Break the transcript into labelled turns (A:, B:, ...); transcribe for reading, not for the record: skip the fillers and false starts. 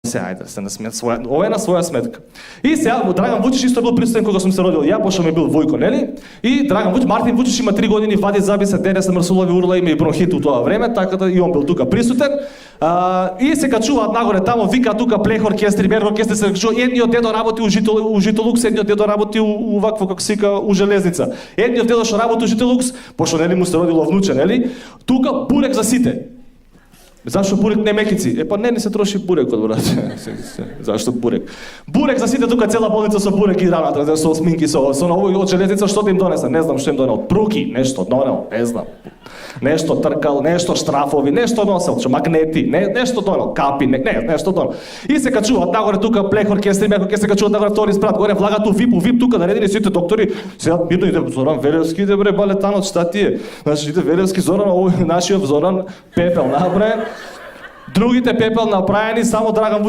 A: се, ајде, се не смет своја, ова е на своја сметка. И сега Драган Вучич исто бил присутен кога сум се родил ја, пошто ми бил Војко, нели? И Драган Вучич, Мартин Вучич има 3 години, вади записа, денес на Мрсулови урла има и бронхит у тоа време, така да и он бил тука присутен. И се качуваат нагоре тамо, вика тука плех оркестри, берг оркестри, се качува. Едниот дедо работи у Житолукс, едниот дедо работи у вакво како се вика у железница. Едниот дедо што работи у Житолукс, пошто нели му се родило внуче, нели? Тука бурек за сите. Зашто бурек не мекици? Па не се троши бурекот, брате. Зашто бурек? Бурек за сите, тука цела болница со бурек и раната, со сминки, со овој од железница, што им донеса? Не знам што им донел. Пруки, нешто донел, не знам. Нешто тркал, нешто штрафови, нешто носел, магнети, нешто донел, капи, нешто донел. И се качуваат нагоре тука плех оркестри, меко ќе се качуваат нагоре втори спрат, горе влагат у VIP тука наредени сите доктори. Сега видно иде Зоран Велевски, иде бре балетанот, шта ти е? Значи иде Велевски, Зоран, овој нашиот Зоран пепел набре. Другите пепел направени, само Драган